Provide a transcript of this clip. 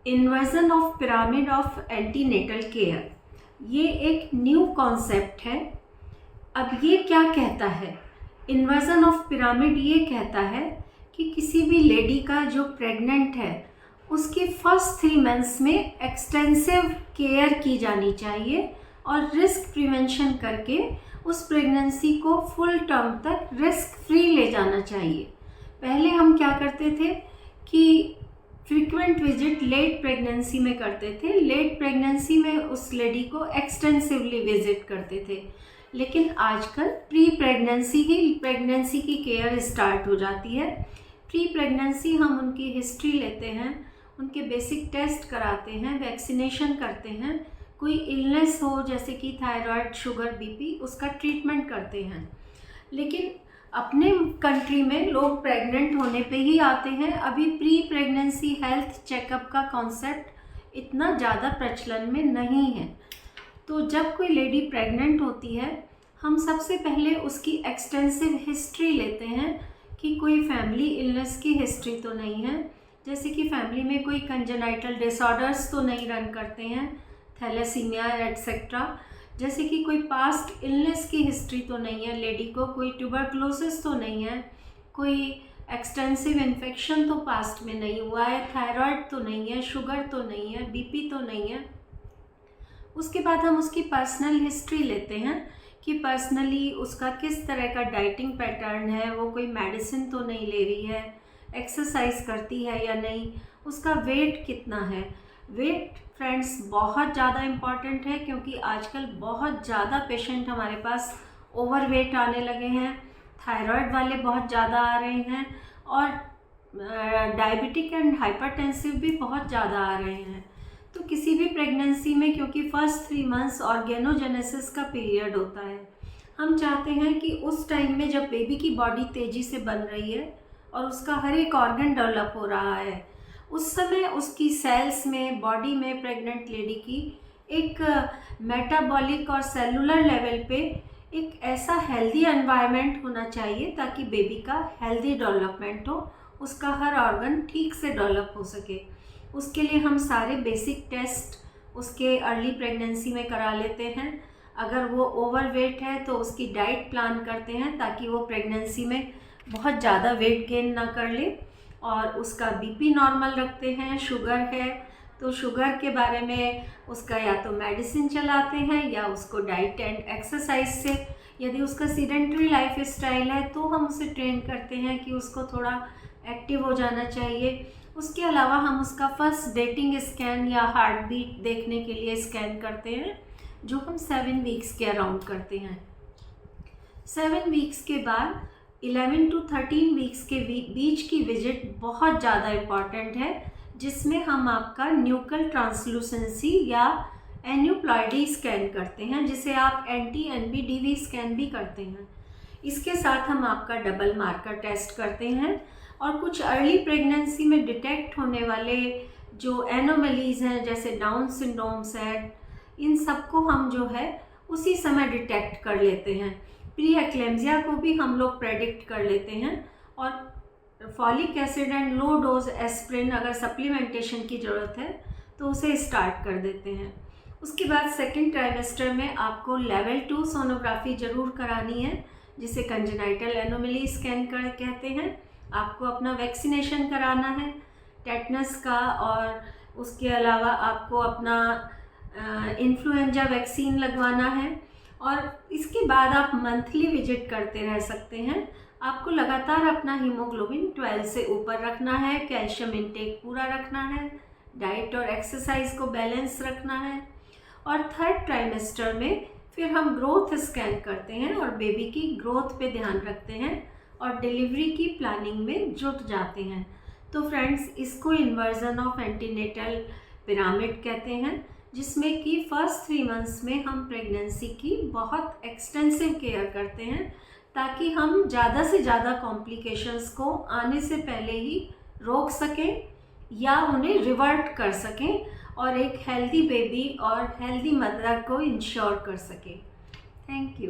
Inversion of pyramid of antenatal care, ये एक new concept है। अब ये क्या कहता है? इन्वर्जन ऑफ पिरामिड ये कहता है कि किसी भी लेडी का जो प्रेग्नेंट है उसकी फर्स्ट 3 मंथ्स में एक्सटेंसिव केयर की जानी चाहिए और रिस्क प्रिवेंशन करके उस प्रेगनेंसी को फुल टर्म तक रिस्क फ्री ले जाना चाहिए। पहले हम क्या करते थे कि फ्रीक्वेंट विजिट लेट प्रेगनेंसी में करते थे, लेट प्रेगनेंसी में उस लेडी को एक्सटेंसिवली विजिट करते थे, लेकिन आजकल प्री प्रेगनेंसी ही प्रेगनेंसी की केयर स्टार्ट हो जाती है। प्री प्रेगनेंसी हम उनकी हिस्ट्री लेते हैं, उनके बेसिक टेस्ट कराते हैं, वैक्सीनेशन करते हैं, कोई इलनेस हो जैसे कि थायराइड, शुगर, बीपी, उसका ट्रीटमेंट करते हैं। लेकिन अपने कंट्री में लोग प्रेग्नेंट होने पे ही आते हैं। अभी प्री प्रेगनेंसी हेल्थ चेकअप का कॉन्सेप्ट इतना ज़्यादा प्रचलन में नहीं है। तो जब कोई लेडी प्रेग्नेंट होती है, हम सबसे पहले उसकी एक्सटेंसिव हिस्ट्री लेते हैं कि कोई फैमिली इलनेस की हिस्ट्री तो नहीं है, जैसे कि फैमिली में कोई कंजेनाइटल डिसऑर्डर्स तो नहीं रन करते हैं, थैलेसीमिया एट्सेट्रा, जैसे कि कोई पास्ट इलनेस की हिस्ट्री तो नहीं है लेडी को, कोई ट्यूबरकुलोसिस तो नहीं है, कोई एक्सटेंसिव इन्फेक्शन तो पास्ट में नहीं हुआ है, थायराइड तो नहीं है, शुगर तो नहीं है, बीपी तो नहीं है। उसके बाद हम उसकी पर्सनल हिस्ट्री लेते हैं कि पर्सनली उसका किस तरह का डाइटिंग पैटर्न है, वो कोई मेडिसिन तो नहीं ले रही है, एक्सरसाइज करती है या नहीं, उसका वेट कितना है। वेट फ्रेंड्स बहुत ज़्यादा इम्पॉर्टेंट है, क्योंकि आजकल बहुत ज़्यादा पेशेंट हमारे पास ओवर वेट आने लगे हैं, थायराइड वाले बहुत ज़्यादा आ रहे हैं और डायबिटिक एंड हाइपरटेंसिव भी बहुत ज़्यादा आ रहे हैं। तो किसी भी प्रेगनेंसी में, क्योंकि फर्स्ट 3 मंथ्स ऑर्गेनोजेनेसिस का पीरियड होता है, हम चाहते हैं कि उस टाइम में जब बेबी की बॉडी तेज़ी से बन रही है और उसका हर एक ऑर्गन डेवलप हो रहा है, उस समय उसकी सेल्स में, बॉडी में, प्रेग्नेंट लेडी की एक मेटाबॉलिक और सेलुलर लेवल पे एक ऐसा हेल्दी एनवायरनमेंट होना चाहिए ताकि बेबी का हेल्दी डेवलपमेंट हो, उसका हर ऑर्गन ठीक से डेवलप हो सके। उसके लिए हम सारे बेसिक टेस्ट उसके अर्ली प्रेगनेंसी में करा लेते हैं। अगर वो ओवरवेट है तो उसकी डाइट प्लान करते हैं ताकि वो प्रेगनेंसी में बहुत ज़्यादा वेट गेन ना कर ले, और उसका बीपी नॉर्मल रखते हैं। शुगर है तो शुगर के बारे में उसका या तो मेडिसिन चलाते हैं या उसको डाइट एंड एक्सरसाइज से, यदि उसका सीडेंटरी लाइफ स्टाइल है तो हम उसे ट्रेन करते हैं कि उसको थोड़ा एक्टिव हो जाना चाहिए। उसके अलावा हम उसका फर्स्ट डेटिंग स्कैन या हार्ट बीट देखने के लिए स्कैन करते हैं, जो हम 7 वीक्स के अराउंड करते हैं। 7 वीक्स के बाद 11 to 13 वीक्स के बीच की विजिट बहुत ज़्यादा इम्पॉर्टेंट है, जिसमें हम आपका न्यूकल ट्रांसलूसेंसी या एन्यूप्लॉइडी स्कैन करते हैं, जिसे आप NT-NBDV स्कैन भी करते हैं। इसके साथ हम आपका डबल मार्कर टेस्ट करते हैं और कुछ अर्ली प्रेगनेंसी में डिटेक्ट होने वाले जो एनोमलीज़ हैं, जैसे डाउन सिंड्रोम्स है, इन सबको हम जो है उसी समय डिटेक्ट कर लेते हैं। प्री एक्लेम्सिया को भी हम लोग प्रेडिक्ट कर लेते हैं, और folic acid and low dose aspirin अगर सप्लीमेंटेशन की ज़रूरत है तो उसे स्टार्ट कर देते हैं। उसके बाद सेकेंड ट्राइमेस्टर में आपको लेवल 2 सोनोग्राफी ज़रूर करानी है, जिसे कंजेनाइटल एनोमली स्कैन कहते हैं। आपको अपना वैक्सीनेशन कराना है टेटनस का, और उसके अलावा आपको अपना इन्फ्लुएंजा वैक्सीन लगवाना है, और इसके बाद आप मंथली विजिट करते रह सकते हैं। आपको लगातार अपना हीमोग्लोबिन 12 से ऊपर रखना है, कैल्शियम इंटेक पूरा रखना है, डाइट और एक्सरसाइज को बैलेंस रखना है, और थर्ड ट्राइमेस्टर में फिर हम ग्रोथ स्कैन करते हैं और बेबी की ग्रोथ पे ध्यान रखते हैं और डिलीवरी की प्लानिंग में जुट जाते हैं। तो फ्रेंड्स, इसको इन्वर्जन ऑफ एंटीनेटल पिरामिड कहते हैं, जिसमें कि फर्स्ट 3 मंथ्स में हम प्रेगनेंसी की बहुत एक्सटेंसिव केयर करते हैं, ताकि हम ज़्यादा से ज़्यादा कॉम्प्लिकेशंस को आने से पहले ही रोक सकें या उन्हें रिवर्ट कर सकें, और एक हेल्दी बेबी और हेल्दी मदर को इंश्योर कर सकें। Thank you.